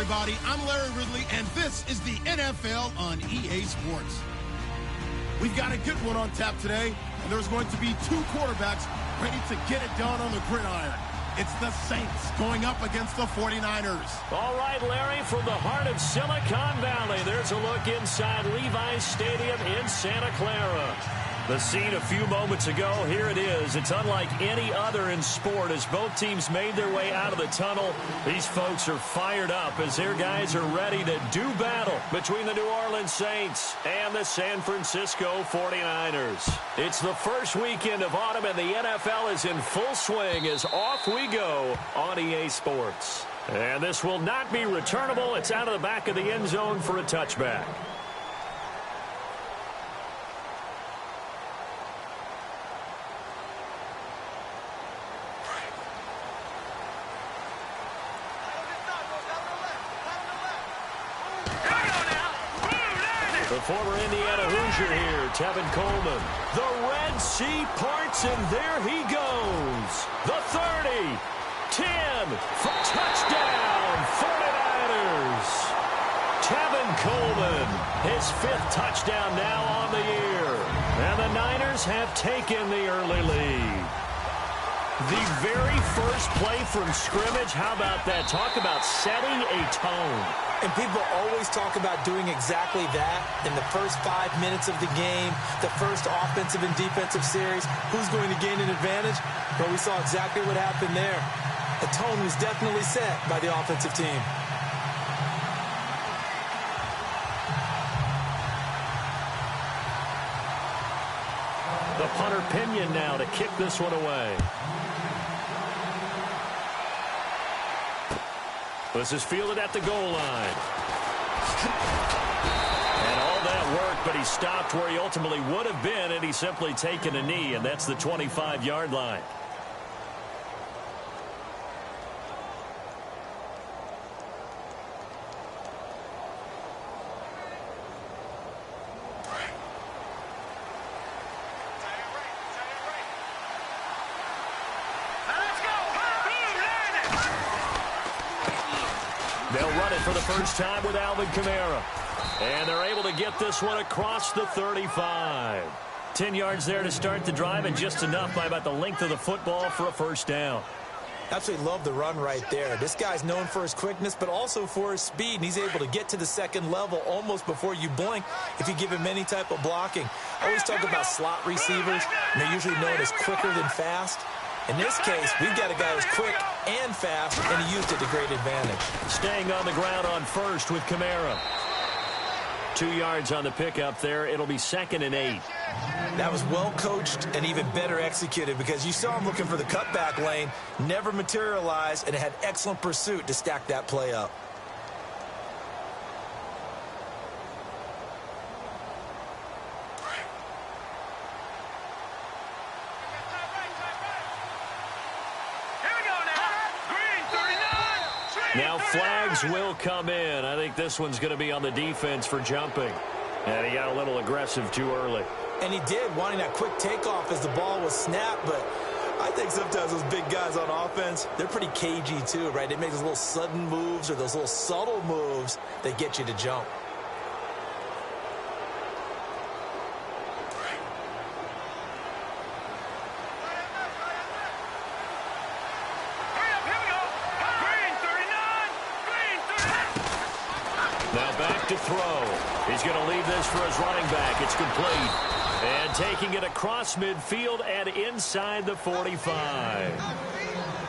everybody. I'm Larry Ridley, and this is the NFL on EA Sports. We've got a good one on tap today, and there's going to be two quarterbacks ready to get it done on the gridiron. It's the Saints going up against the 49ers. All right, Larry, from the heart of Silicon Valley, there's a look inside Levi's Stadium in Santa Clara. The scene a few moments ago, here it is. It's unlike any other in sport as both teams made their way out of the tunnel. These folks are fired up as their guys are ready to do battle between the New Orleans Saints and the San Francisco 49ers. It's the first weekend of autumn and the NFL is in full swing as off we go on EA Sports. And this will not be returnable. It's out of the back of the end zone for a touchback. The former Indiana Hoosier here, Tevin Coleman. The Red Sea parts, and there he goes. The 30, 10, for touchdown, 49ers. Tevin Coleman, his 5th touchdown now on the year. And the Niners have taken the early lead. The very first play from scrimmage, how about that? Talk about setting a tone. And people always talk about doing exactly that in the first 5 minutes of the game, the first offensive and defensive series. Who's going to gain an advantage? Well, we saw exactly what happened there. The tone was definitely set by the offensive team. The punter Pinion now to kick this one away. This is fielded at the goal line. And all that work, but he stopped where he ultimately would have been, and he's simply taken a knee, and that's the 25-yard line. They'll run it for the first time with Alvin Kamara. And they're able to get this one across the 35. 10 yards there to start the drive, and just enough by about the length of the football for a first down. Absolutely love the run right there. This guy's known for his quickness, but also for his speed, and he's able to get to the second level almost before you blink if you give him any type of blocking. I always talk about slot receivers, and they're usually known as quicker than fast. In this case, we've got a guy who's quick and fast, and he used it to great advantage. Staying on the ground on first with Kamara. 2 yards on the pickup there. It'll be 2nd and 8. That was well coached and even better executed because you saw him looking for the cutback lane, never materialized, and had excellent pursuit to stack that play up. Now flags will come in. I think this one's going to be on the defense for jumping. And he got a little aggressive too early. And he did, wanting that quick takeoff as the ball was snapped. But I think sometimes those big guys on offense, they're pretty cagey too, right? They make those little sudden moves or those little subtle moves that get you to jump. To throw. He's going to leave this for his running back. It's complete. And taking it across midfield and inside the 45.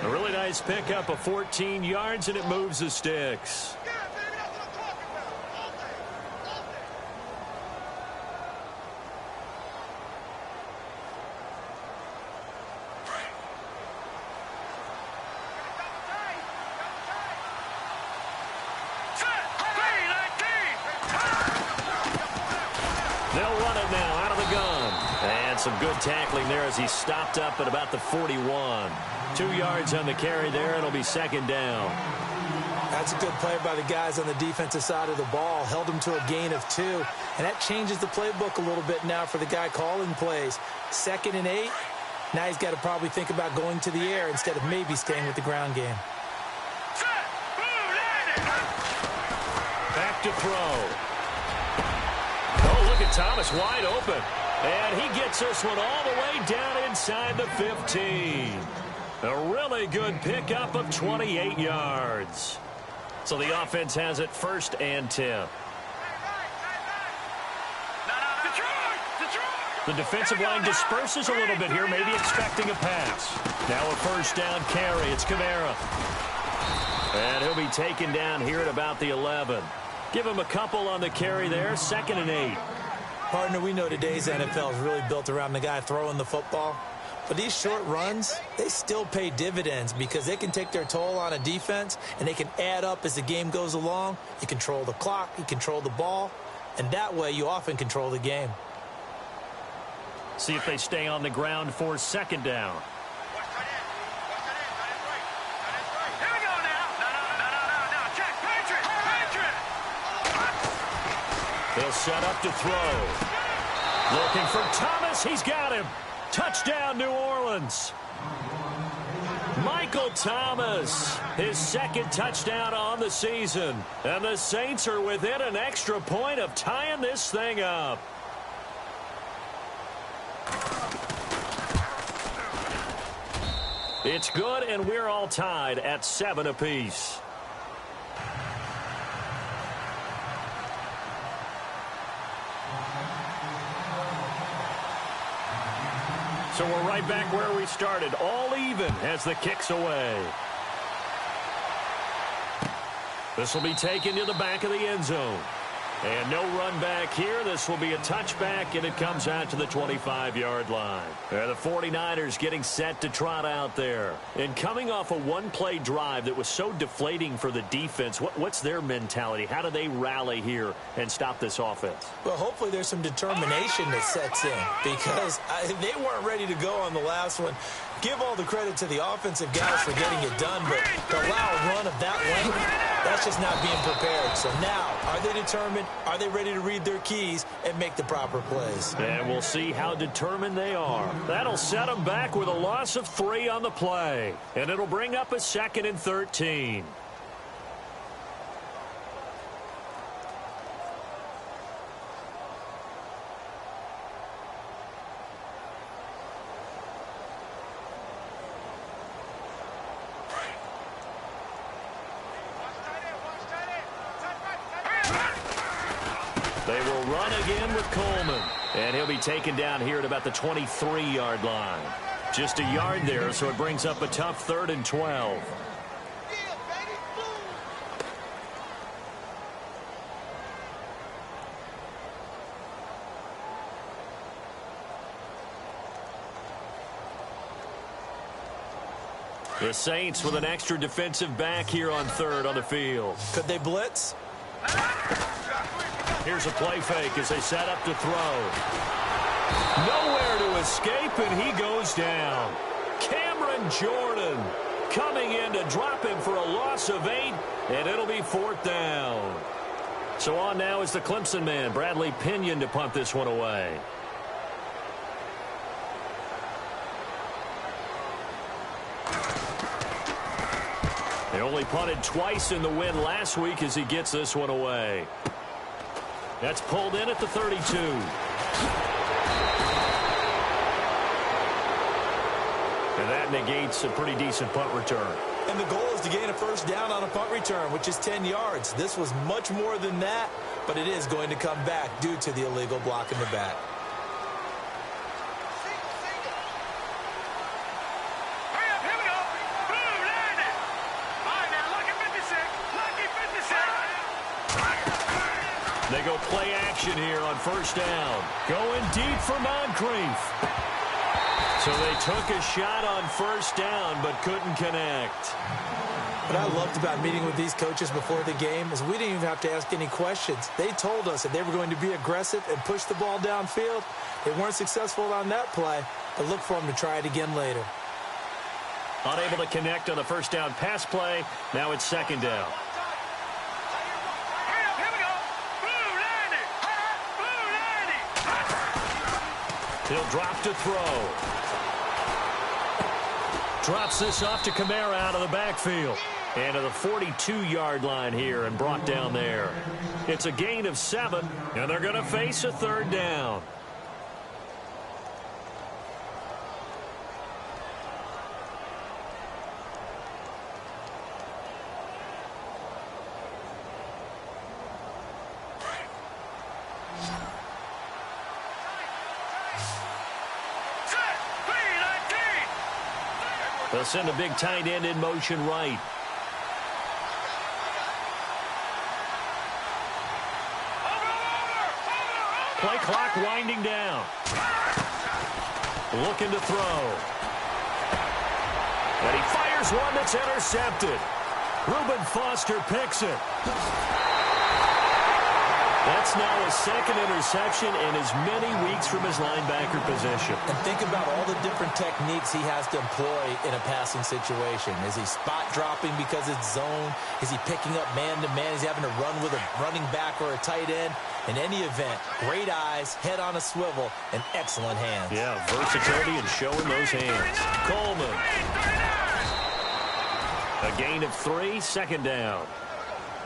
A really nice pickup of 14 yards, and it moves the sticks. They'll run it now out of the gun. And some good tackling there as he stopped up at about the 41. 2 yards on the carry there. It'll be 2nd down. That's a good play by the guys on the defensive side of the ball. Held them to a gain of 2. And that changes the playbook a little bit now for the guy calling plays. 2nd and 8. Now he's got to probably think about going to the air instead of maybe staying with the ground game. to throw. Oh, look at Thomas wide open. And he gets this one all the way down inside the 15. A really good pickup of 28 yards. So the offense has it 1st and 10. The defensive line disperses a little bit here, maybe expecting a pass. Now a 1st down carry. It's Kamara. And he'll be taken down here at about the 11. Give him a couple on the carry there. 2nd and 8. Partner, we know today's NFL is really built around the guy throwing the football. But these short runs, they still pay dividends because they can take their toll on a defense and they can add up as the game goes along. You control the clock, you control the ball, and that way you often control the game. See if they stay on the ground for 2nd down. He'll set up to throw. Looking for Thomas. He's got him. Touchdown, New Orleans. Michael Thomas, his 2nd touchdown on the season. And the Saints are within an extra point of tying this thing up. It's good, and we're all tied at 7 apiece. So we're right back where we started, all even as the kick's away. This will be taken to the back of the end zone. And no run back here. This will be a touchback, and it comes out to the 25-yard line. The 49ers getting set to trot out there. And coming off a one-play drive that was so deflating for the defense, what's their mentality? How do they rally here and stop this offense? Well, hopefully there's some determination that sets in because they weren't ready to go on the last one. Give all the credit to the offensive guys for getting it done, but to allow a run of that length, that's just not being prepared. So now, are they determined? Are they ready to read their keys and make the proper plays? And we'll see how determined they are. That'll set them back with a loss of 3 on the play. And it'll bring up a 2nd and 13. They will run again with Coleman. And he'll be taken down here at about the 23-yard line. Just a yard there, so it brings up a tough 3rd and 12. The Saints with an extra defensive back here on 3rd on the field. Could they blitz? Here's a play fake as they set up to throw. Nowhere to escape, and he goes down. Cameron Jordan coming in to drop him for a loss of 8, and it'll be 4th down. So on now is the Clemson man, Bradley Pinion, to punt this one away. They only punted twice in the win last week as he gets this one away. That's pulled in at the 32. And that negates a pretty decent punt return. And the goal is to gain a 1st down on a punt return, which is 10 yards. This was much more than that, but it is going to come back due to the illegal block in the back. They go play action here on 1st down. Going deep for Moncrief. So they took a shot on 1st down but couldn't connect. What I loved about meeting with these coaches before the game is we didn't even have to ask any questions. They told us that they were going to be aggressive and push the ball downfield. They weren't successful on that play, but look for them to try it again later. Unable to connect on the 1st down pass play. Now it's 2nd down. He'll drop to throw. Drops this off to Kamara out of the backfield. And to the 42-yard line here and brought down there. It's a gain of 7, and they're going to face a third down. They'll send a big tight end in motion right. Play clock winding down. Looking to throw. And he fires one that's intercepted. Reuben Foster picks it. That's now his second interception in as many weeks from his linebacker position. And think about all the different techniques he has to employ in a passing situation. Is he spot dropping because it's zone? Is he picking up man-to-man? Is he having to run with a running back or a tight end? In any event, great eyes, head on a swivel, and excellent hands. Yeah, versatility and showing those hands. Coleman. A gain of 3, second down.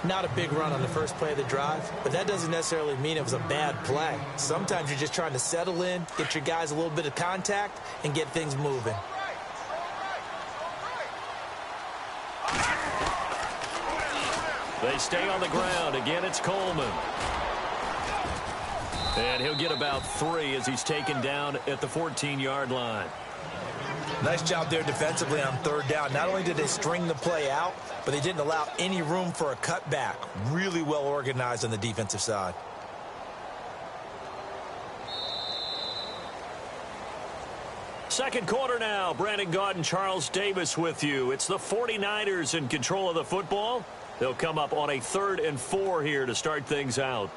Not a big run on the first play of the drive, but that doesn't necessarily mean it was a bad play. Sometimes you're just trying to settle in, get your guys a little bit of contact, and get things moving. They stay on the ground. Again, it's Coleman. And he'll get about 3 as he's taken down at the 14-yard line. Nice job there defensively on third down. Not only did they string the play out, but they didn't allow any room for a cutback. Really well organized on the defensive side. Second quarter now. Brandon Gaudin and Charles Davis with you. It's the 49ers in control of the football. They'll come up on a 3rd and 4 here to start things out.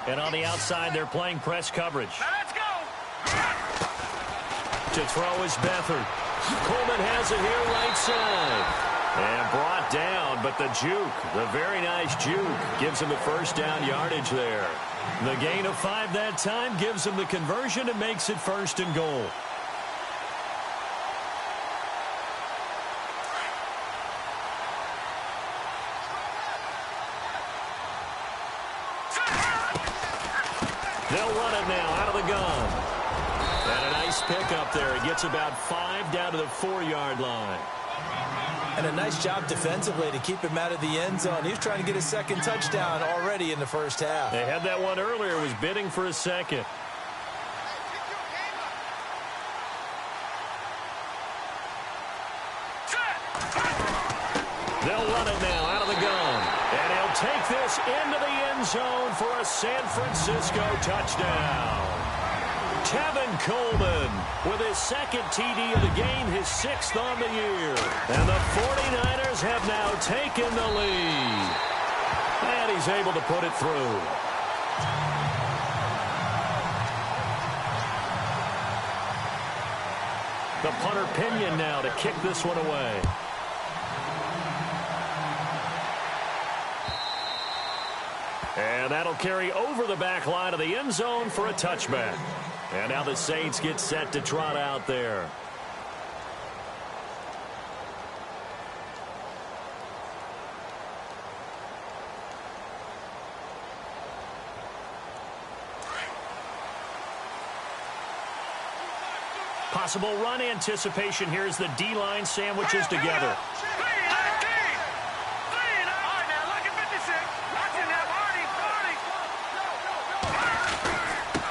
And on the outside, they're playing press coverage. Now let's go. To throw is Beathard. Coleman has it here right side. And brought down, but the juke, the very nice juke, gives him the first down yardage there. The gain of 5 that time gives him the conversion and makes it 1st and goal. They'll run it now out of the gun. And a nice pickup there. He gets about 5 down to the 4-yard line. And a nice job defensively to keep him out of the end zone. He was trying to get his second touchdown already in the first half. They had that one earlier. Was bidding for a second. They'll run it now out of the gun. And he'll take this into the end zone for a San Francisco touchdown. Tevin Coleman with his second TD of the game, his 6th on the year. And the 49ers have now taken the lead. And he's able to put it through. The punter Pinion now to kick this one away. And that'll carry over the back line of the end zone for a touchback. And now the Saints get set to trot out there. Possible run anticipation here as the D-line sandwiches together.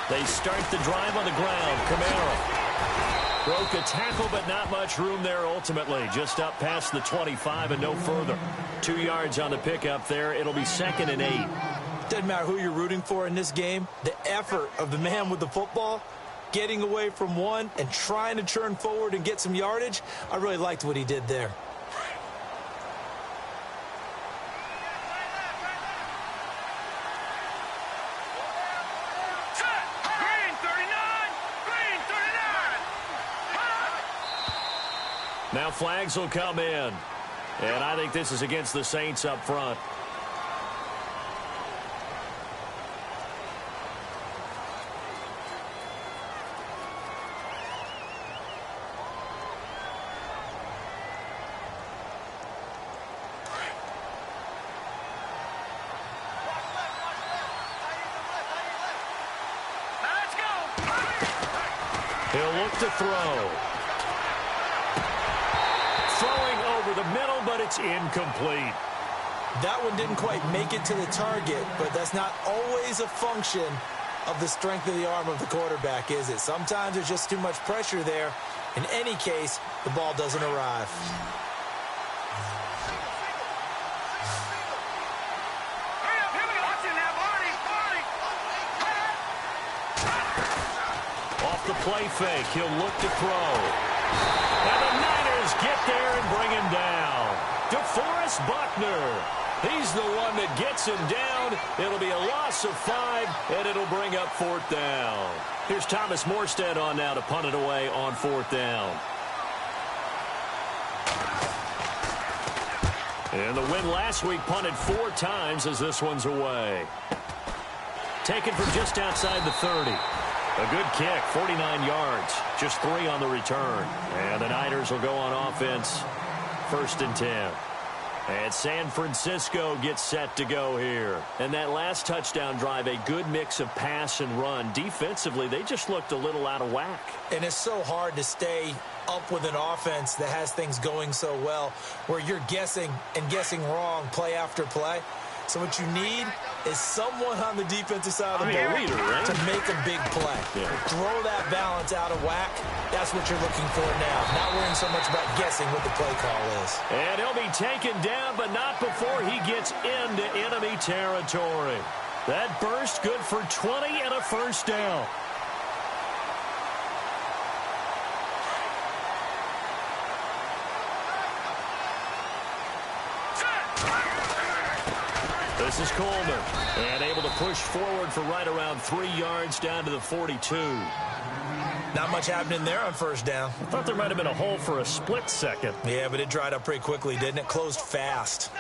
They start the drive on the ground. Kamara broke a tackle, but not much room there ultimately. Just up past the 25 and no further. 2 yards on the pickup there. It'll be 2nd and 8. Doesn't matter who you're rooting for in this game. The effort of the man with the football, getting away from one and trying to turn forward and get some yardage, I really liked what he did there. Now flags will come in. And I think this is against the Saints up front. He'll look to throw. Throwing over the middle, but it's incomplete. That one didn't quite make it to the target, but that's not always a function of the strength of the arm of the quarterback, is it? Sometimes there's just too much pressure there. In any case, the ball doesn't arrive. Off the play fake, he'll look to throw. And the Niners get there and bring him down. DeForest Buckner. He's the one that gets him down. It'll be a loss of 5, and it'll bring up 4th down. Here's Thomas Morstead on now to punt it away on 4th down. And the win last week punted 4 times as this one's away. Taken from just outside the 30. A good kick, 49 yards. Just 3 on the return. And the Niners will go on offense. 1st and 10. And San Francisco gets set to go here. And that last touchdown drive, a good mix of pass and run. Defensively, they just looked a little out of whack. And it's so hard to stay up with an offense that has things going so well, where you're guessing and guessing wrong play after play. So what you need is someone on the defensive side of the ball to make a big play. Yeah. Throw that balance out of whack. That's what you're looking for now. Not worrying so much about guessing what the play call is. And he'll be taken down, but not before he gets into enemy territory. That burst good for 20 and a 1st down. This is Coleman, and able to push forward for right around 3 yards down to the 42. Not much happening there on 1st down. I thought there might have been a hole for a split second. Yeah, but it dried up pretty quickly, didn't it? Closed fast.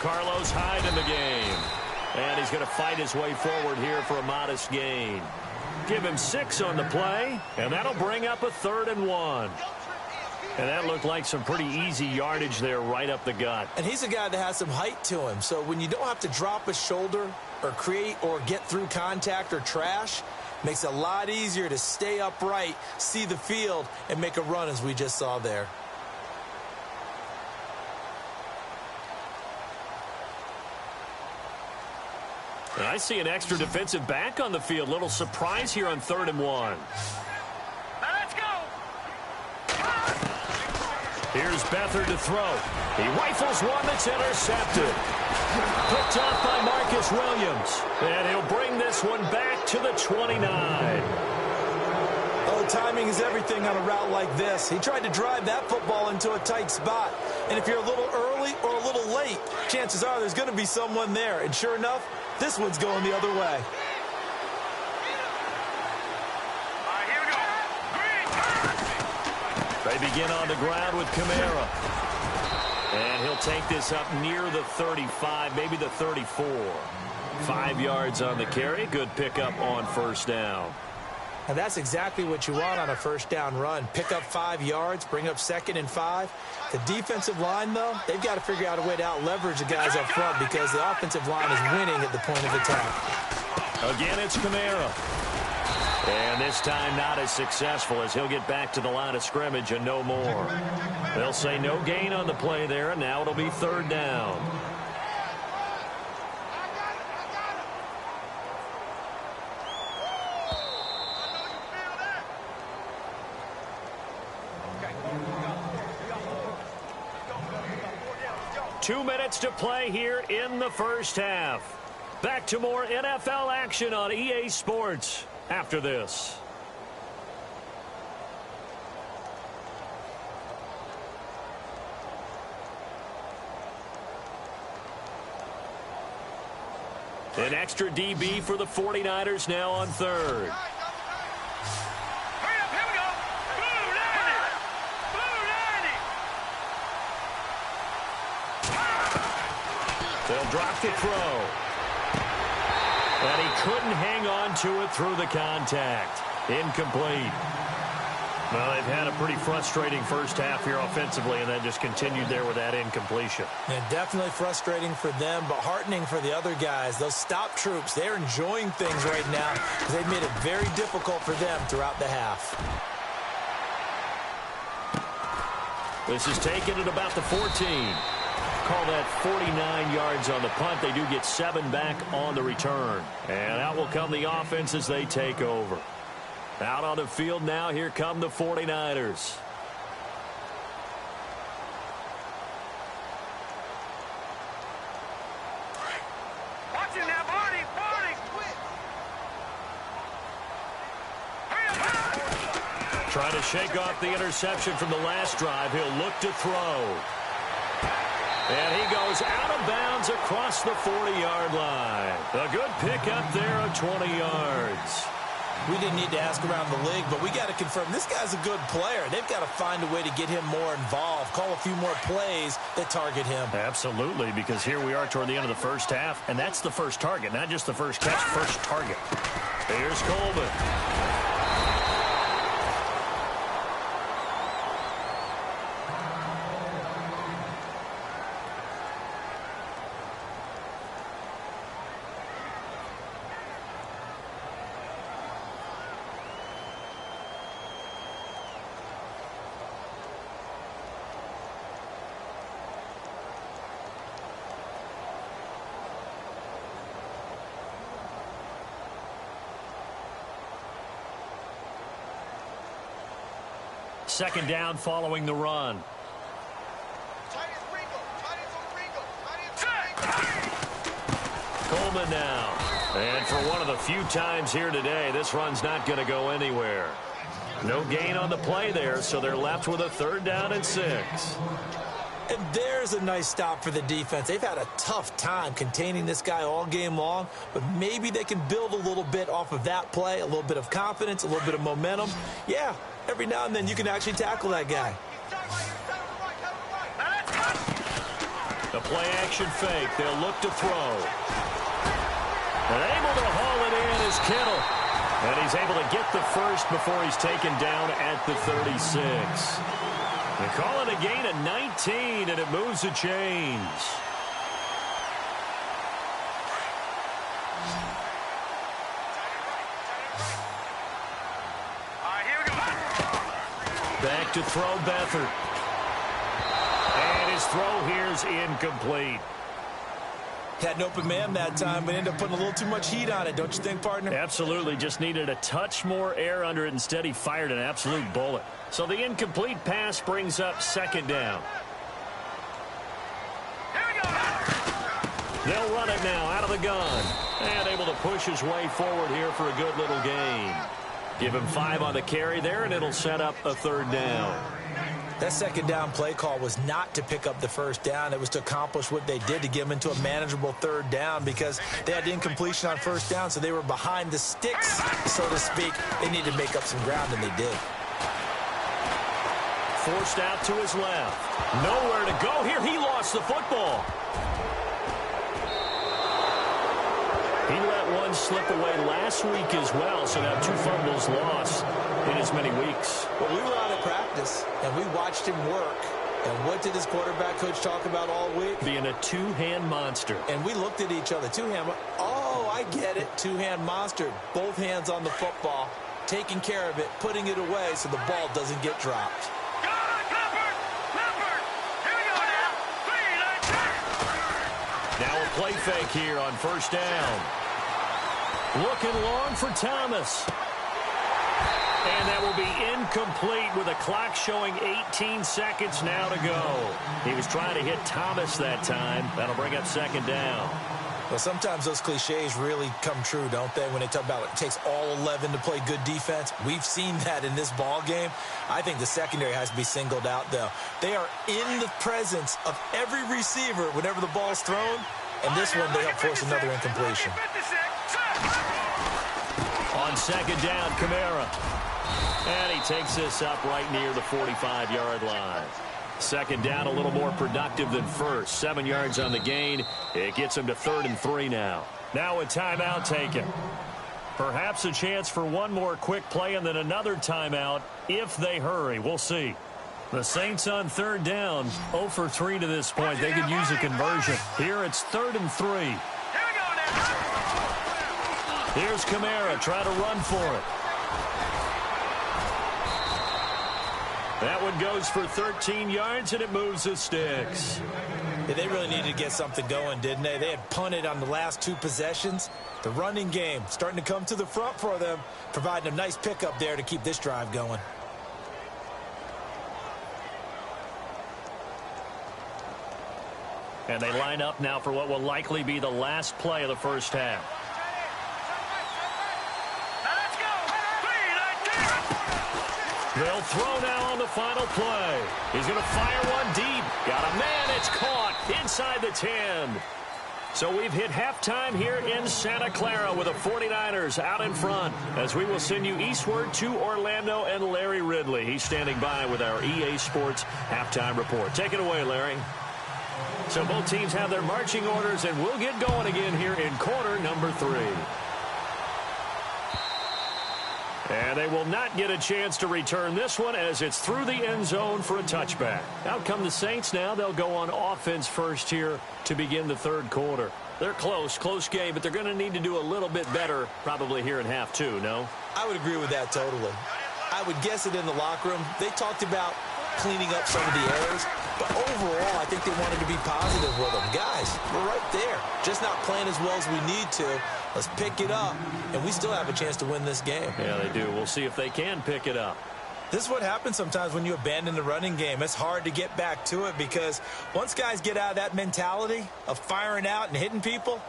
Carlos Hyde in the game. And he's going to fight his way forward here for a modest gain. Give him 6 on the play, and that'll bring up a 3rd and 1. And that looked like some pretty easy yardage there right up the gut. And he's a guy that has some height to him. So when you don't have to drop a shoulder or create or get through contact or trash, makes it a lot easier to stay upright, see the field, and make a run as we just saw there. I see an extra defensive back on the field. Little surprise here on 3rd and 1. Let's go. Here's Beathard to throw. He rifles one that's intercepted. Picked off by Marcus Williams. And he'll bring this one back to the 29. Oh, timing is everything on a route like this. He tried to drive that football into a tight spot. And if you're a little early or a little late, chances are there's going to be someone there. And sure enough, this one's going the other way. All right, here we go. They begin on the ground with Kamara. And he'll take this up near the 35, maybe the 34. 5 yards on the carry. Good pickup on 1st down. And that's exactly what you want on a 1st down run. Pick up 5 yards, bring up 2nd and 5. The defensive line, though, they've got to figure out a way to out-leverage the guys up front because the offensive line is winning at the point of attack. Again, it's Kamara. And this time not as successful as he'll get back to the line of scrimmage and no more. They'll say no gain on the play there, and now it'll be 3rd down. Two minutes to play here in the 1st half. Back to more NFL action on EA Sports after this. An extra DB for the 49ers now on 3rd. They'll drop the throw. And he couldn't hang on to it through the contact. Incomplete. Well, they've had a pretty frustrating first half here offensively, and then just continued there with that incompletion. And definitely frustrating for them, but heartening for the other guys. Those stop troops, they're enjoying things right now because they've made it very difficult for them throughout the half. This is taken at about the 14. Call that 49 yards on the punt. They do get 7 back on the return. And out will come the offense as they take over. Out on the field now, here come the 49ers. Watch it now, Barney! Trying to shake off the interception from the last drive. He'll look to throw. And he goes out of bounds across the 40-yard line. A good pickup there of 20 yards. We didn't need to ask around the league, but we got to confirm this guy's a good player. They've got to find a way to get him more involved, call a few more plays that target him. Absolutely, because here we are toward the end of the first half, and that's the first target, not just the first catch, first target. Here's Coleman. Second down following the run. Coleman now. And for one of the few times here today, this run's not going to go anywhere. No gain on the play there, so they're left with a 3rd down and 6. And there's a nice stop for the defense. They've had a tough time containing this guy all game long, but maybe they can build a little bit off of that play, a little bit of confidence, a little bit of momentum. Yeah, every now and then you can actually tackle that guy. The play-action fake. They'll look to throw. And able to haul it in is Kittle. And he's able to get the first before he's taken down at the 36. They call it a gain of 19, and it moves the chains. Back to throw Beathard. And his throw here's incomplete. Had an open man that time, but ended up putting a little too much heat on it, don't you think, partner? Absolutely. Just needed a touch more air under it. Instead, he fired an absolute bullet. So the incomplete pass brings up 2nd down. They'll run it now out of the gun. And able to push his way forward here for a good little gain. Give him 5 on the carry there, and it'll set up a 3rd down. That 2nd down play call was not to pick up the 1st down. It was to accomplish what they did, to get them into a manageable 3rd down, because they had incompletion on 1st down, so they were behind the sticks, so to speak. They needed to make up some ground, and they did. Forced out to his left. Nowhere to go here. He lost the football. He let one slip away last week as well, so now 2 fumbles lost in as many weeks. Well, we were out of practice, and we watched him work. And what did his quarterback coach talk about all week? Being a 2-hand monster. And we looked at each other. 2-hand. Oh, I get it. 2-hand monster. Both hands on the football, taking care of it, putting it away so the ball doesn't get dropped. Now a play fake here on 1st down. Looking long for Thomas. And that will be incomplete with a clock showing 18 seconds now to go. He was trying to hit Thomas that time. That'll bring up 2nd down. Well, sometimes those cliches really come true, don't they, when they talk about it takes all 11 to play good defense. We've seen that in this ball game. I think the secondary has to be singled out, though. They are in the presence of every receiver whenever the ball's thrown, and this one they help force another incompletion. On 2nd down, Kamara. And he takes this up right near the 45-yard line. Second down, a little more productive than first. 7 yards on the gain. It gets him to 3rd and 3 now. Now a timeout taken. Perhaps a chance for one more quick play and then another timeout if they hurry. We'll see. The Saints on 3rd down, 0 for 3 to this point. They could use a conversion. Here it's 3rd and 3. Here we go now. Here's Kamara, try to run for it. That one goes for 13 yards, and it moves the sticks. Yeah, they really needed to get something going, didn't they? They had punted on the last 2 possessions. The running game starting to come to the front for them, providing a nice pickup there to keep this drive going. And they line up now for what will likely be the last play of the first half. They'll throw now on the final play. He's going to fire one deep. Got a man. It's caught inside the 10. So we've hit halftime here in Santa Clara with the 49ers out in front as we will send you eastward to Orlando and Larry Ridley. He's standing by with our EA Sports halftime report. Take it away, Larry. So both teams have their marching orders, and we'll get going again here in quarter number 3. And they will not get a chance to return this one as it's through the end zone for a touchback. Out come the Saints now. They'll go on offense first here to begin the 3rd quarter. They're close game, but they're going to need to do a little bit better probably here in half 2, no? I would agree with that totally. I would guess it in the locker room. They talked about cleaning up some of the errors, but overall, I think they wanted to be positive with them. Guys, we're right there. Just not playing as well as we need to. Let's pick it up, and we still have a chance to win this game. Yeah, they do. We'll see if they can pick it up. This is what happens sometimes when you abandon the running game. It's hard to get back to it because once guys get out of that mentality of firing out and hitting people,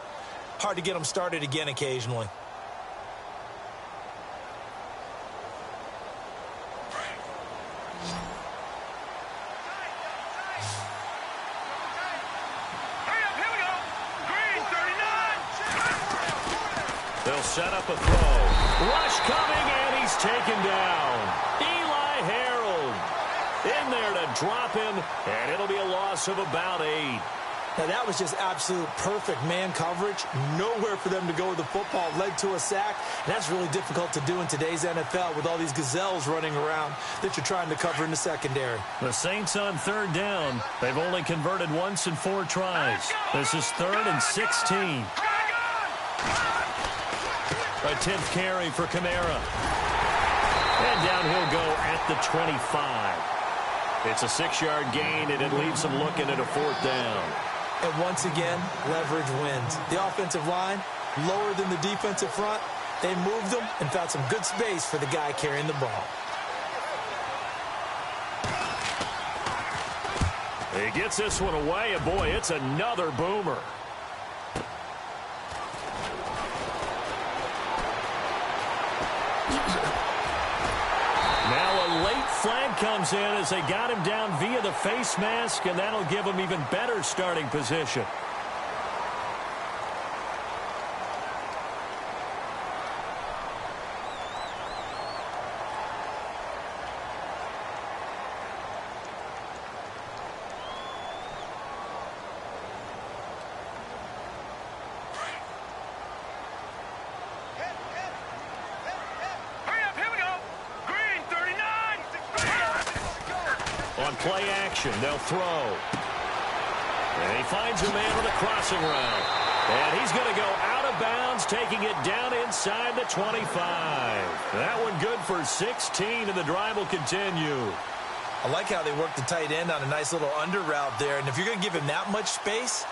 hard to get them started again occasionally. Set up a throw. Rush coming, and he's taken down. Eli Harold in there to drop him, and it'll be a loss of about 8. Now, that was just absolute perfect man coverage. Nowhere for them to go with the football. Led to a sack, and that's really difficult to do in today's NFL with all these gazelles running around that you're trying to cover in the secondary. The Saints on 3rd down. They've only converted once in 4 tries. This is 3rd and 16. A 10th carry for Kamara. And down he'll go at the 25. It's a 6-yard gain, and it leaves them looking at a 4th down. And once again, leverage wins. The offensive line, lower than the defensive front. They moved them and found some good space for the guy carrying the ball. He gets this one away, and boy, it's another boomer. Now a late flag comes in as they got him down via the face mask, and that'll give him even better starting position. Play action, they'll throw. And he finds a man on the crossing route. And he's going to go out of bounds, taking it down inside the 25. That one good for 16, and the drive will continue. I like how they work the tight end on a nice little under route there. And if you're going to give him that much space,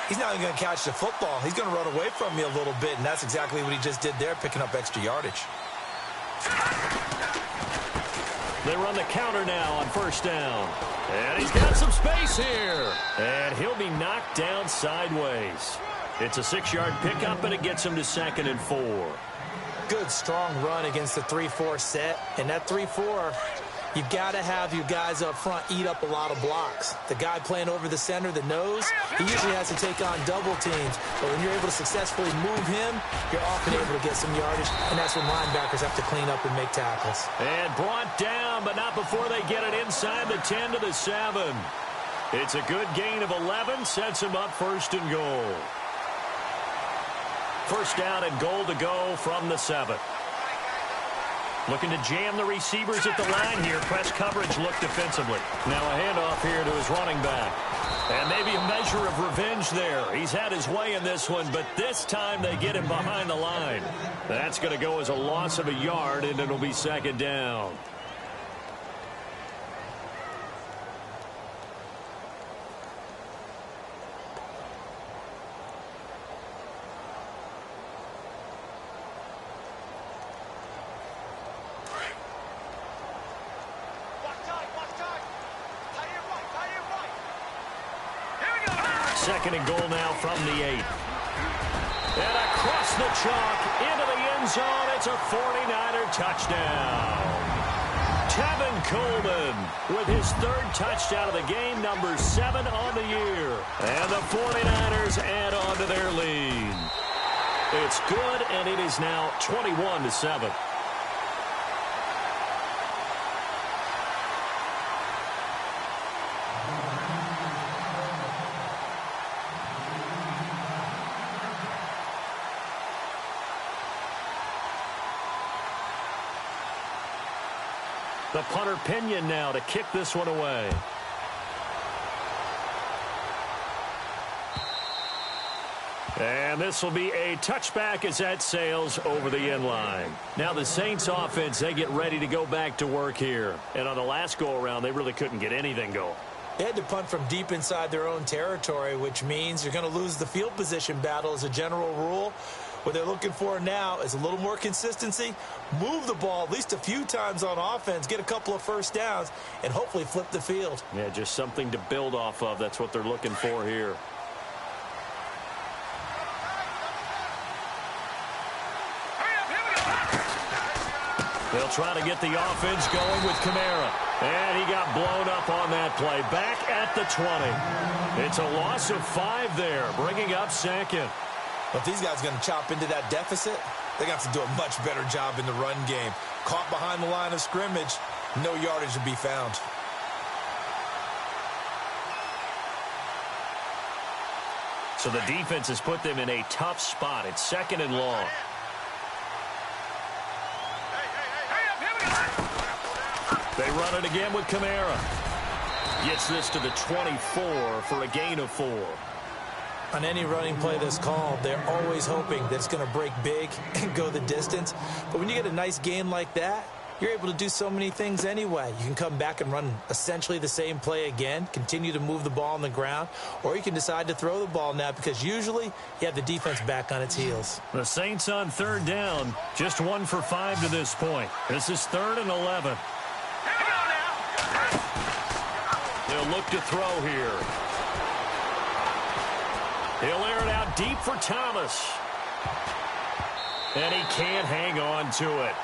he's not even going to catch the football. He's going to run away from you a little bit, and that's exactly what he just did there, picking up extra yardage. They run the counter now on 1st down. And he's got some space here. And he'll be knocked down sideways. It's a 6-yard pickup, and it gets him to 2nd and 4. Good, strong run against the 3-4 set. And that 3-4, You've got to have your guys up front eat up a lot of blocks. The guy playing over the center, the nose, he usually has to take on double teams. But when you're able to successfully move him, you're often able to get some yardage, and that's when linebackers have to clean up and make tackles. And brought down, but not before they get it inside the 10 to the 7. It's a good gain of 11, sets him up 1st and goal. 1st down and goal to go from the 7. Looking to jam the receivers at the line here. Press coverage look defensively. Now a handoff here to his running back. And maybe a measure of revenge there. He's had his way in this one, but this time they get him behind the line. That's going to go as a loss of a yard, and it'll be 2nd down. Second and goal now from the 8. And across the chalk into the end zone. It's a 49er touchdown. Tevin Coleman with his 3rd touchdown of the game, number 7 on the year. And the 49ers add on to their lead. It's good, and it is now 21-7. The punter Pinion now to kick this one away. And this will be a touchback as that sails over the end line. Now the Saints offense, they get ready to go back to work here. And on the last go-around, they really couldn't get anything going. They had to punt from deep inside their own territory, which means you're going to lose the field position battle as a general rule. What they're looking for now is a little more consistency, move the ball at least a few times on offense, get a couple of 1st downs, and hopefully flip the field. Yeah, just something to build off of. That's what they're looking for here. They'll try to get the offense going with Kamara. And he got blown up on that play. Back at the 20. It's a loss of 5 there, bringing up 2nd. But if these guys are going to chop into that deficit, they're going to have to do a much better job in the run game. Caught behind the line of scrimmage, no yardage to be found. So the defense has put them in a tough spot. It's 2nd and long. They run it again with Kamara. Gets this to the 24 for a gain of 4. On any running play that's called, they're always hoping that it's going to break big and go the distance. But when you get a nice gain like that, you're able to do so many things anyway. You can come back and run essentially the same play again, continue to move the ball on the ground, or you can decide to throw the ball now because usually you have the defense back on its heels. The Saints on 3rd down, just 1 for 5 to this point. This is 3rd and 11. They'll look to throw here. He'll air it out deep for Thomas. And he can't hang on to it.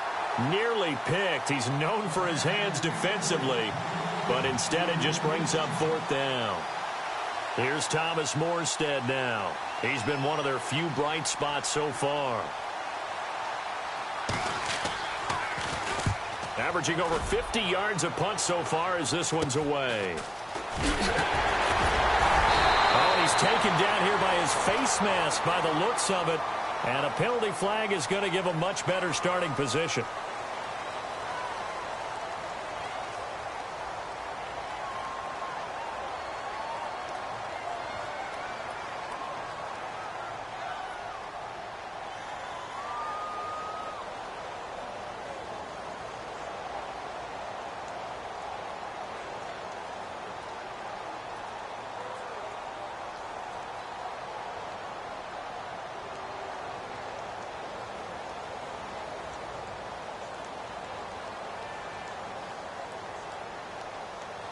Nearly picked. He's known for his hands defensively, but instead it just brings up 4th down. Here's Thomas Morstead now. He's been one of their few bright spots so far. Averaging over 50 yards a punt so far as this one's away. Oh, he's taken down here by his face mask by the looks of it. And a penalty flag is going to give him much better starting position.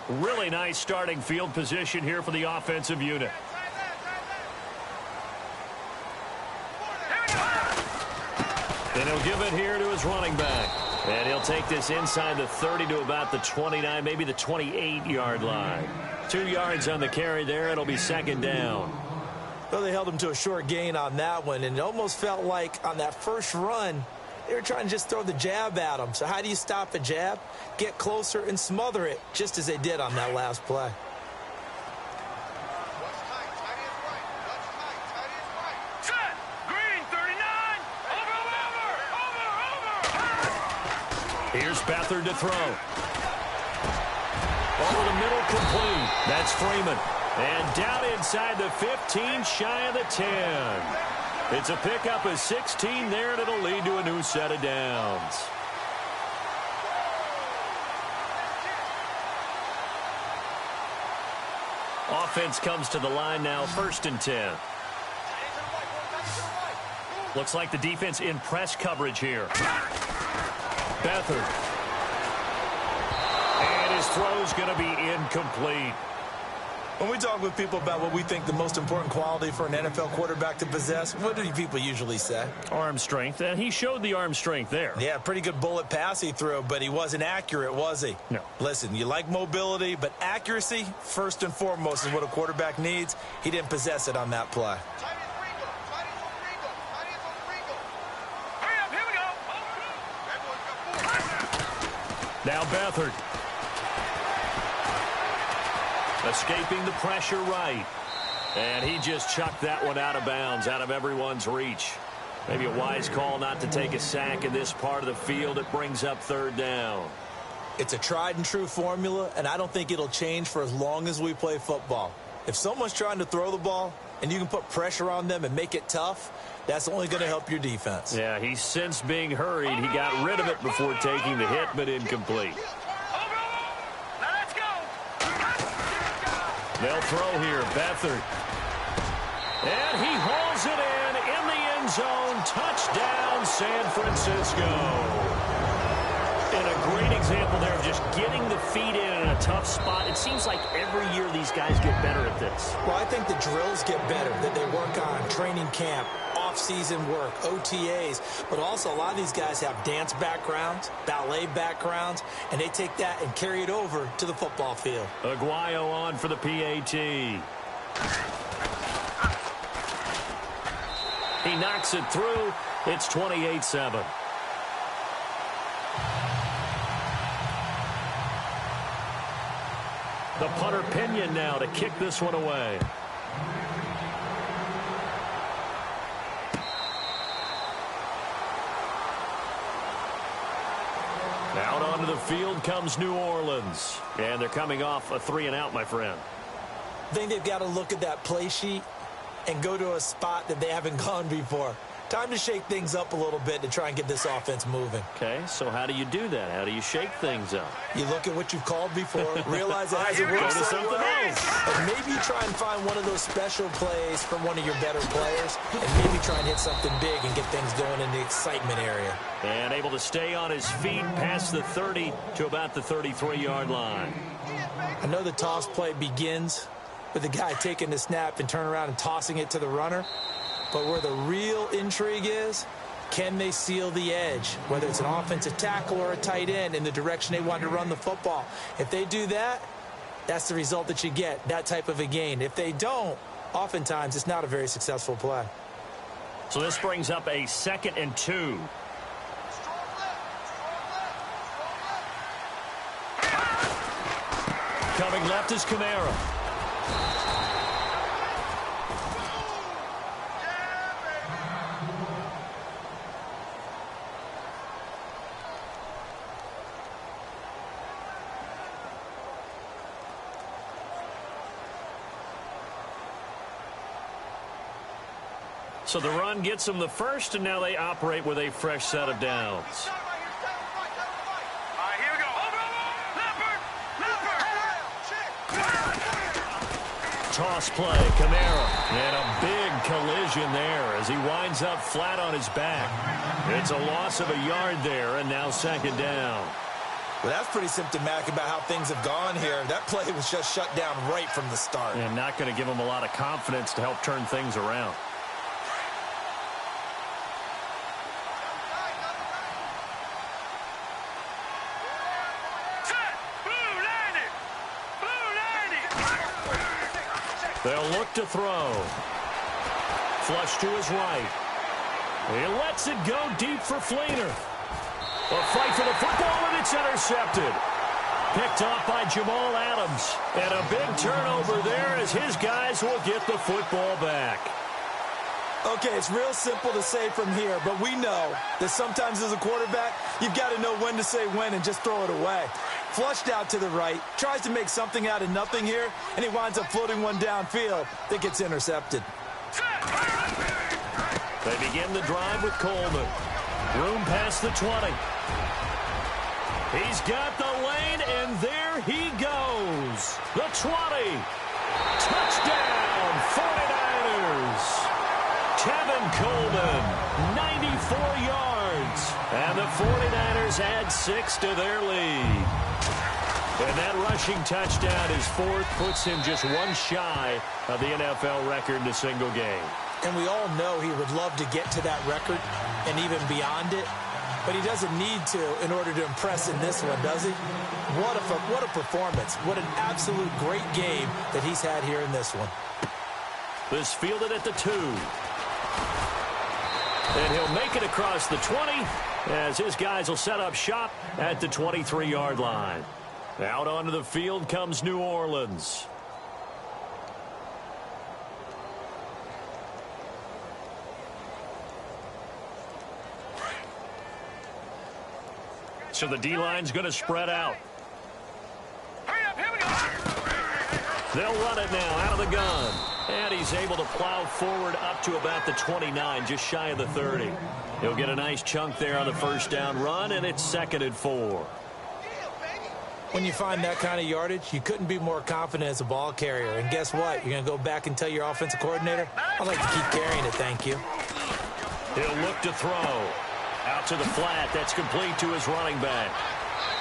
Really nice starting field position here for the offensive unit. And he'll give it here to his running back. And he'll take this inside the 30 to about the 29, maybe the 28-yard line. 2 yards on the carry there. It'll be second down. Well, they held him to a short gain on that one, and it almost felt like on that first run, they were trying to just throw the jab at him. So how do you stop a jab? Get closer and smother it, just as they did on that last play. Set. Green, 39. Over. Here's Beathard to throw. Over the middle, complete. That's Freeman. And down inside the 15, shy of the 10. It's a pickup of 16 there, and it'll lead to a new set of downs. Offense comes to the line now, 1st and 10. Looks like the defense in press coverage here. Beathard. And his throw's going to be incomplete. When we talk with people about what we think the most important quality for an NFL quarterback to possess, what do people usually say? Arm strength, and he showed the arm strength there. Yeah, pretty good bullet pass he threw, but he wasn't accurate, was he? No. Listen, you like mobility, but accuracy, first and foremost, is what a quarterback needs. He didn't possess it on that play. Hurry up, here we go. Now Beathard. Escaping the pressure right. And he just chucked that one out of bounds, out of everyone's reach. Maybe a wise call not to take a sack in this part of the field. It brings up 3rd down. It's a tried and true formula, and I don't think it'll change for as long as we play football. If someone's trying to throw the ball and you can put pressure on them and make it tough, that's only going to help your defense. Yeah, he's since being hurried. He got rid of it before taking the hit, but incomplete. They'll throw here, Beathard. And he hauls it in the end zone. Touchdown, San Francisco. And a great example there of just getting the feet in a tough spot. It seems like every year these guys get better at this. Well, I think the drills get better that they work on, training camp, off-season work, OTAs, but also a lot of these guys have dance backgrounds, ballet backgrounds, and they take that and carry it over to the football field. Aguayo on for the PAT. He knocks it through. It's 28-7. The punter Pinion now to kick this one away. Out onto the field comes New Orleans. And they're coming off a 3-and-out, my friend. I think they've got to look at that play sheet and go to a spot that they haven't gone before. Time to shake things up a little bit to try and get this offense moving. Okay, so how do you do that? How do you shake things up? You look at what you've called before, realize it hasn't worked so well, and maybe try and find one of those special plays from one of your better players, and maybe try and hit something big and get things going in the excitement area. And able to stay on his feet past the 30 to about the 33-yard line. I know the toss play begins with the guy taking the snap and turn around and tossing it to the runner. But where the real intrigue is, can they seal the edge, whether it's an offensive tackle or a tight end in the direction they want to run the football? If they do that, that's the result that you get, that type of a gain. If they don't, oftentimes it's not a very successful play. So this brings up a 2nd and 2. Coming left is Kamara. So the run gets them the first, and now they operate with a fresh set of downs. All right, here we go. Leopard! Toss play, Kamara. And a big collision there as he winds up flat on his back. It's a loss of a yard there, and now 2nd down. Well, that's pretty symptomatic about how things have gone here. That play was just shut down right from the start. And not going to give them a lot of confidence to help turn things around. They'll look to throw. Flush to his right. He lets it go deep for Fleener. A fight for the football, and it's intercepted. Picked off by Jamal Adams. And a big turnover there as his guys will get the football back. Okay, it's real simple to say from here, but we know that sometimes as a quarterback, you've got to know when to say when and just throw it away. Flushed out to the right, tries to make something out of nothing here, and he winds up floating one downfield that gets intercepted. They begin the drive with Coleman. Room past the 20. He's got the lane, and there he goes. The 20. Touchdown, 49ers. Kevin Coleman, 94 yards. And the 49ers add 6 to their lead. And that rushing touchdown, his fourth, puts him just one shy of the NFL record in a single game. And we all know he would love to get to that record and even beyond it. But he doesn't need to in order to impress in this one, does he? What a performance. What an absolute great game that he's had here in this one. This fielded at the 2. And he'll make it across the 20 as his guys will set up shop at the 23-yard line. Out onto the field comes New Orleans. So the D-line's going to spread out. Hurry up, here we go. They'll run it now out of the gun. And he's able to plow forward up to about the 29, just shy of the 30. He'll get a nice chunk there on the first down run, and it's 2nd and 4. When you find that kind of yardage, you couldn't be more confident as a ball carrier. And guess what? You're going to go back and tell your offensive coordinator, I'd like to keep carrying it, thank you. He'll look to throw. Out to the flat. That's complete to his running back.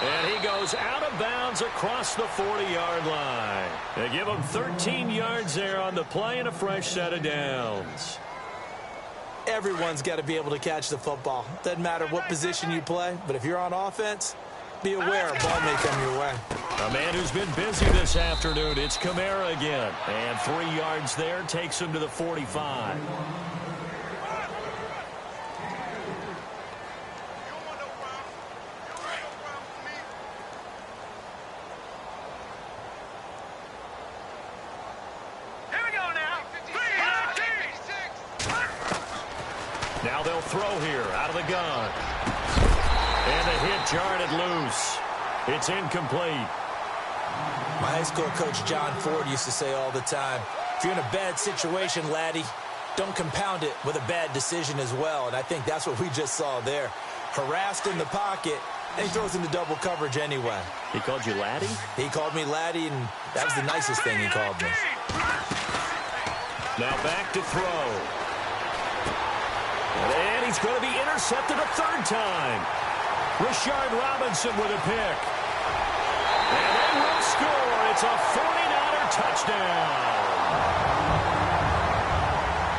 And he goes out of bounds across the 40-yard line. They give him 13 yards there on the play and a fresh set of downs. Everyone's got to be able to catch the football. Doesn't matter what position you play, but if you're on offense, be aware a ball may come your way. A man who's been busy this afternoon, it's Kamara again. And 3 yards there takes him to the 45. Now they'll throw here out of the gun. And the hit jarred loose. It's incomplete. My high school coach John Ford used to say all the time, if you're in a bad situation, laddie, don't compound it with a bad decision as well. And I think that's what we just saw there. Harassed in the pocket, and he throws into double coverage anyway. He called you laddie? He called me laddie, and that was the nicest thing he called me. Now back to throw. And he's going to be intercepted a third time. Rashard Robinson with a pick. And they will score. It's a 49er touchdown.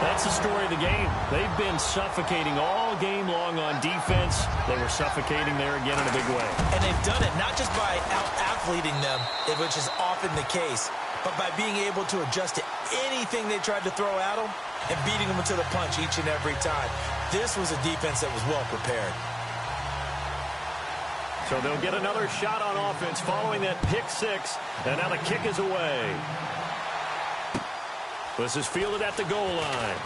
That's the story of the game. They've been suffocating all game long on defense. They were suffocating there again in a big way. And they've done it not just by out-athleting them, which is often the case, but by being able to adjust to anything they tried to throw at them and beating them to the punch each and every time. This was a defense that was well prepared. So they'll get another shot on offense following that pick six, and now the kick is away. This is fielded at the goal line.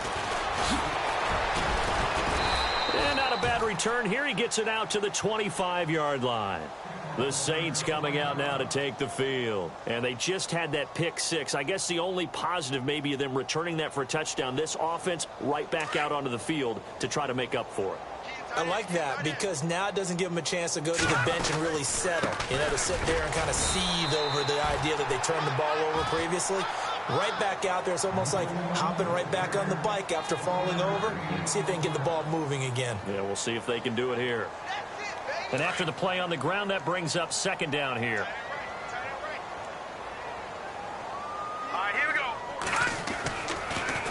And not a bad return here. He gets it out to the 25-yard line. The Saints coming out now to take the field. And they just had that pick six. I guess the only positive maybe of them returning that for a touchdown. This offense right back out onto the field to try to make up for it. I like that because now it doesn't give them a chance to go to the bench and really settle. You know, to sit there and kind of seethe over the idea that they turned the ball over previously. Right back out there. It's almost like hopping right back on the bike after falling over. See if they can get the ball moving again. Yeah, we'll see if they can do it here. And after the play on the ground, that brings up second down here. All right, here we go.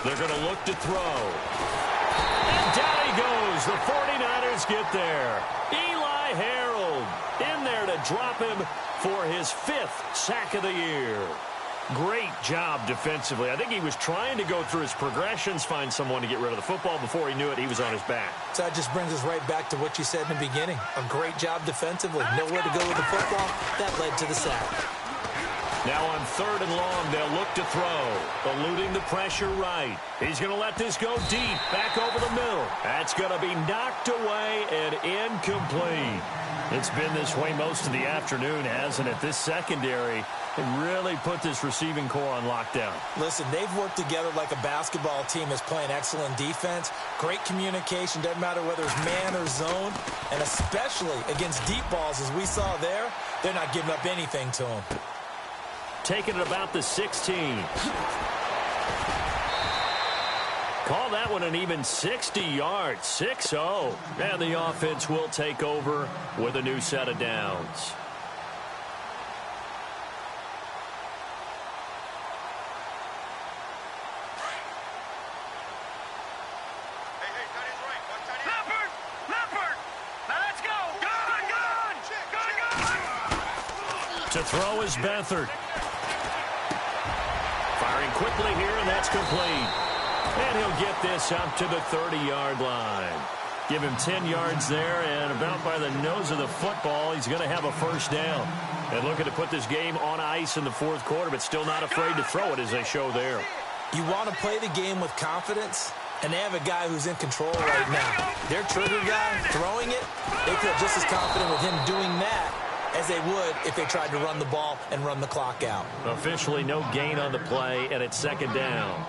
They're going to look to throw. And down he goes. The 49ers get there. Eli Harold in there to drop him for his 5th sack of the year. Great job defensively. I think he was trying to go through his progressions, find someone to get rid of the football. Before he knew it, he was on his back. So that just brings us right back to what you said in the beginning. A great job defensively. Nowhere to go with the football. That led to the sack. Now on 3rd and long, they'll look to throw. Eluding the pressure right. He's going to let this go deep, back over the middle. That's going to be knocked away and incomplete. It's been this way most of the afternoon, hasn't it? This secondary really put this receiving core on lockdown. Listen, they've worked together like a basketball team is playing excellent defense. Great communication, doesn't matter whether it's man or zone. And especially against deep balls, as we saw there, they're not giving up anything to them. Taking it about the 16. Call that one an even 60 yards, 6-0. And the offense will take over with a new set of downs. To throw is Beathard. Firing quickly here, and that's complete. And he'll get this up to the 30-yard line. Give him 10 yards there, and about by the nose of the football, he's going to have a first down. And looking to put this game on ice in the 4th quarter, but still not afraid to throw it as they show there. You want to play the game with confidence, and they have a guy who's in control right now. Their trigger guy, throwing it, they feel just as confident with him doing that as they would if they tried to run the ball and run the clock out. Officially no gain on the play, and it's 2nd down.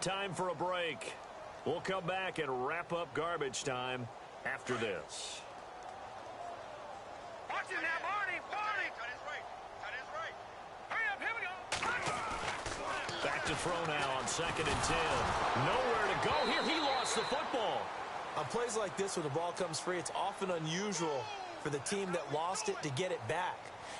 Time for a break. We'll come back and wrap up garbage time after this. Watch it now, Barney. Cut his right. Hurry up, here we go. Back to throw now on 2nd and 10. Nowhere to go here. He lost the football. On plays like this, when the ball comes free, it's often unusual for the team that lost it to get it back.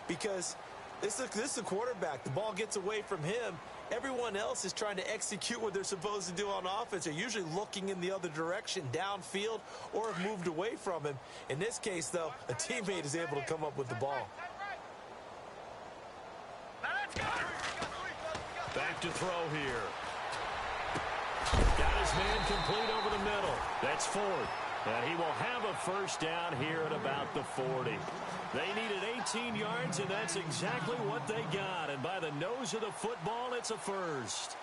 Because this is a quarterback. The ball gets away from him. Everyone else is trying to execute what they're supposed to do on offense. They're usually looking in the other direction, downfield, or have moved away from him. In this case, though, a teammate is able to come up with the ball. Back to throw here. Got his man complete over the middle. That's 4th. And he will have a first down here at about the 40. They needed 18 yards, and that's exactly what they got. And by the nose of the football, it's a first.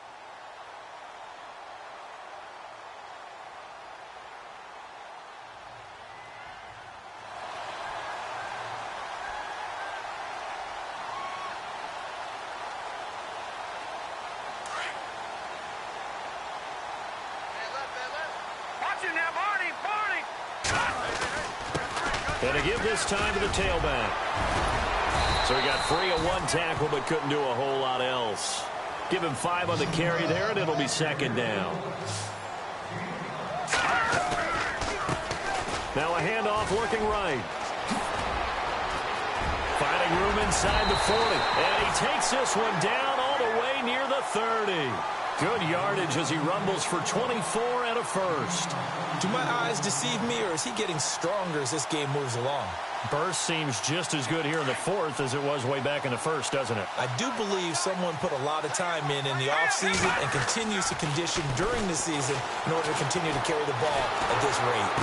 Watch it now, Barney. And to give this time to the tailback. So he got free of 1 tackle, but couldn't do a whole lot else. Give him 5 on the carry there, and it'll be 2nd down. Now a handoff looking right. Finding room inside the 40. And he takes this one down all the way near the 30. Good yardage as he rumbles for 24 and a first. Do my eyes deceive me, or is he getting stronger as this game moves along? Burst seems just as good here in the 4th as it was way back in the 1st, doesn't it? I do believe someone put a lot of time in the offseason and continues to condition during the season in order to continue to carry the ball at this rate.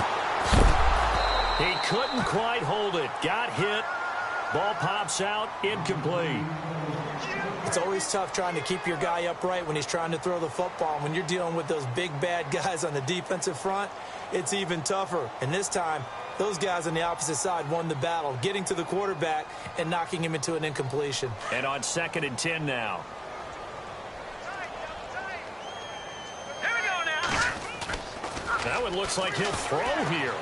He couldn't quite hold it. Got hit. Ball pops out. Incomplete. It's always tough trying to keep your guy upright when he's trying to throw the football. When you're dealing with those big, bad guys on the defensive front, it's even tougher. And this time, those guys on the opposite side won the battle, getting to the quarterback and knocking him into an incompletion. And on 2nd and 10 now. Here we go now. That one looks like he'll throw here.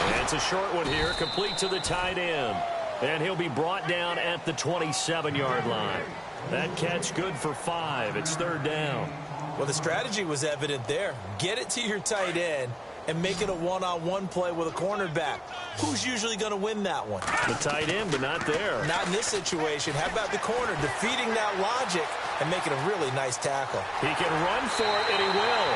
And it's a short one here, complete to the tight end. And he'll be brought down at the 27-yard line. That catch good for 5. It's 3rd down. Well, the strategy was evident there. Get it to your tight end, and make it a one-on-one play with a cornerback. Who's usually going to win that one? The tight end, but not there. Not in this situation. How about the corner defeating that logic and making a really nice tackle? He can run for it, and he will.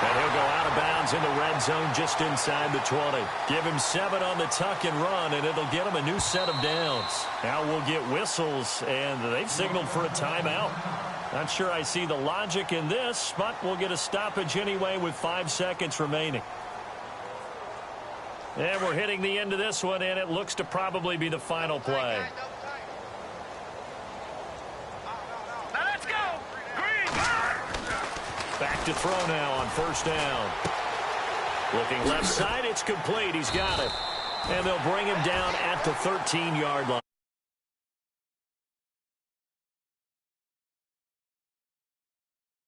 And he'll go out of bounds in the red zone just inside the 20. Give him 7 on the tuck and run, and it'll get him a new set of downs. Now we'll get whistles, and they've signaled for a timeout. Not sure I see the logic in this, but we'll get a stoppage anyway with 5 seconds remaining. And we're hitting the end of this one, and it looks to probably be the final play. Now let's go. Green. Back to throw now on first down. Looking left side, it's complete. He's got it. And they'll bring him down at the 13-yard line.